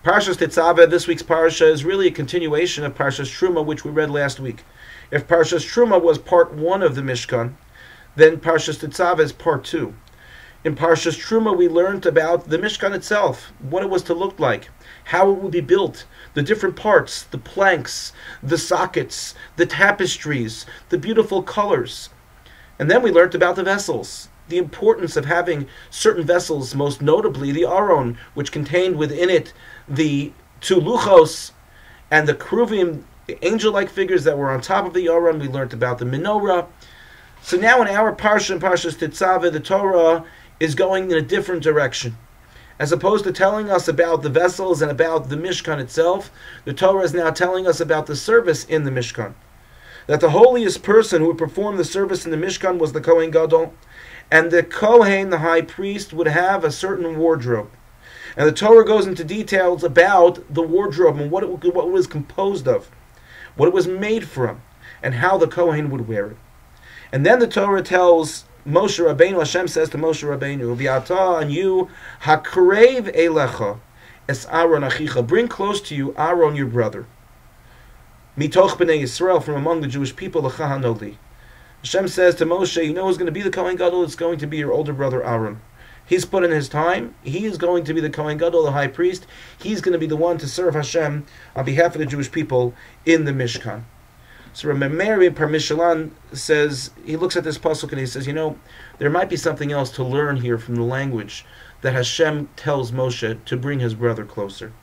Parshas Tetzaveh, this week's parsha, is really a continuation of Parshas Truma, which we read last week. If Parshas Truma was part 1 of the Mishkan, then Parshas Tetzaveh is part 2. In Parshas Truma, we learned about the Mishkan itself, what it was to look like, how it would be built, the different parts, the planks, the sockets, the tapestries, the beautiful colors. And then we learned about the vessels, the importance of having certain vessels, most notably the Aron, which contained within it the 2 luchos and the keruvim, the angel-like figures that were on top of the Aron. We learned about the menorah. So now in our parsha, in Parshas Tetzaveh, the Torah is going in a different direction. As opposed to telling us about the vessels and about the Mishkan itself, the Torah is now telling us about the service in the Mishkan. That the holiest person who would perform the service in the Mishkan was the Kohen Gadol, and the Kohen, the high priest, would have a certain wardrobe. And the Torah goes into details about the wardrobe and what it was composed of, what it was made from, and how the Kohen would wear it. And then the Torah tells Moshe Rabbeinu, Hashem says to Moshe Rabbeinu, V'ata and you, hakrev elecha es Aaron achicha, bring close to you Aaron your brother. Mitoch b'nei Yisrael, from among the Jewish people, l'cha hanoli. Hashem says to Moshe, you know who's going to be the Kohen Gadol? It's going to be your older brother Aaron. He's put in his time. He is going to be the Kohen Gadol, the high priest. He's going to be the one to serve Hashem on behalf of the Jewish people in the Mishkan. So Mary Parmishalan says, he looks at this pasuk and he says, you know, there might be something else to learn here from the language that Hashem tells Moshe to bring his brother closer.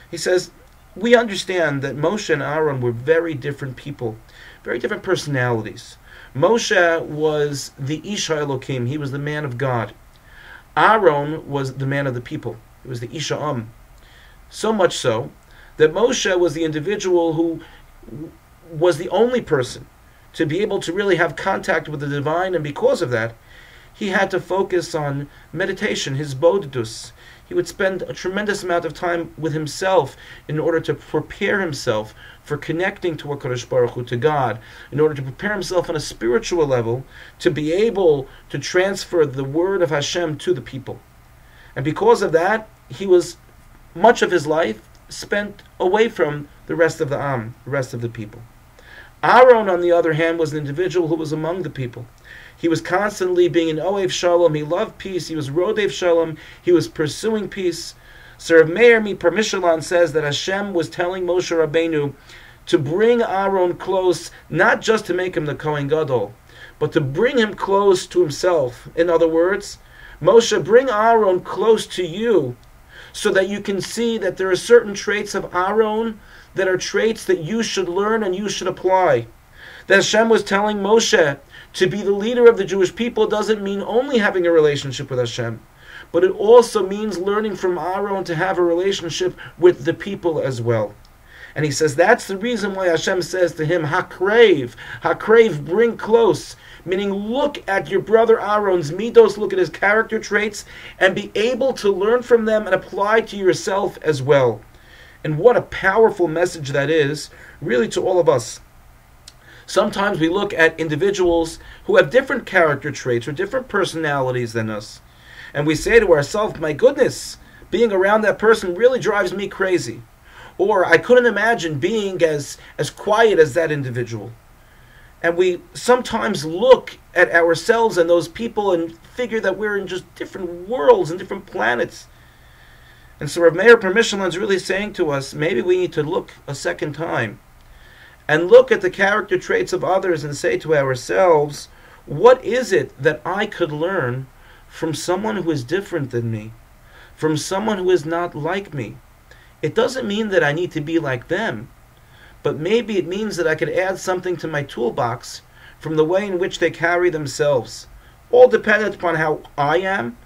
He says, we understand that Moshe and Aaron were very different people, very different personalities. Moshe was the Isha Elokim, he was the man of God. Aaron was the man of the people, he was the Isha So much so that Moshe was the individual who was the only person to be able to really have contact with the divine, and because of that, he had to focus on meditation, his bodhidus. He would spend a tremendous amount of time with himself in order to prepare himself for connecting to HaKadosh Baruch Hu, to God, in order to prepare himself on a spiritual level to be able to transfer the word of Hashem to the people. And because of that, he was, much of his life, spent away from the rest of the Am, the rest of the people. Aaron, on the other hand, was an individual who was among the people. He was constantly being an Oev Shalom. He loved peace. He was Rodev Shalom. He was pursuing peace. So Rav Meir Parmishalan says that Hashem was telling Moshe Rabbeinu to bring Aaron close, not just to make him the Kohen Gadol, but to bring him close to himself. In other words, Moshe, bring Aaron close to you so that you can see that there are certain traits of Aaron that are traits that you should learn and you should apply. That Hashem was telling Moshe to be the leader of the Jewish people doesn't mean only having a relationship with Hashem, but it also means learning from Aaron to have a relationship with the people as well. And he says that's the reason why Hashem says to him, Hakrev, bring close, meaning look at your brother Aaron's midos, look at his character traits, and be able to learn from them and apply to yourself as well. And what a powerful message that is, really, to all of us. Sometimes we look at individuals who have different character traits or different personalities than us, and we say to ourselves, my goodness, being around that person really drives me crazy. Or I couldn't imagine being as quiet as that individual. And we sometimes look at ourselves and those people and figure that we're in just different worlds and different planets. And so Rav Meir Parmishalan is really saying to us, maybe we need to look a second time and look at the character traits of others and say to ourselves, what is it that I could learn from someone who is different than me, from someone who is not like me? It doesn't mean that I need to be like them, but maybe it means that I could add something to my toolbox from the way in which they carry themselves, all dependent upon how I am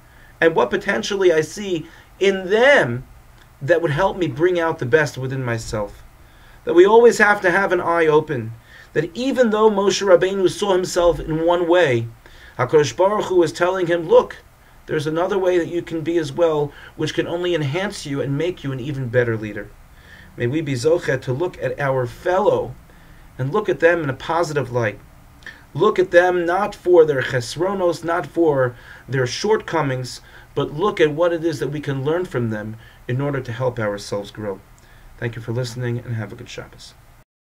and what potentially I see in them that would help me bring out the best within myself. That we always have to have an eye open, that even though Moshe Rabbeinu saw himself in one way, HaKadosh Baruch Hu was telling him, look, there's another way that you can be as well, which can only enhance you and make you an even better leader. May we be zochet to look at our fellow and look at them in a positive light. Look at them not for their chesronos, not for their shortcomings, but look at what it is that we can learn from them in order to help ourselves grow. Thank you for listening, and have a good Shabbos.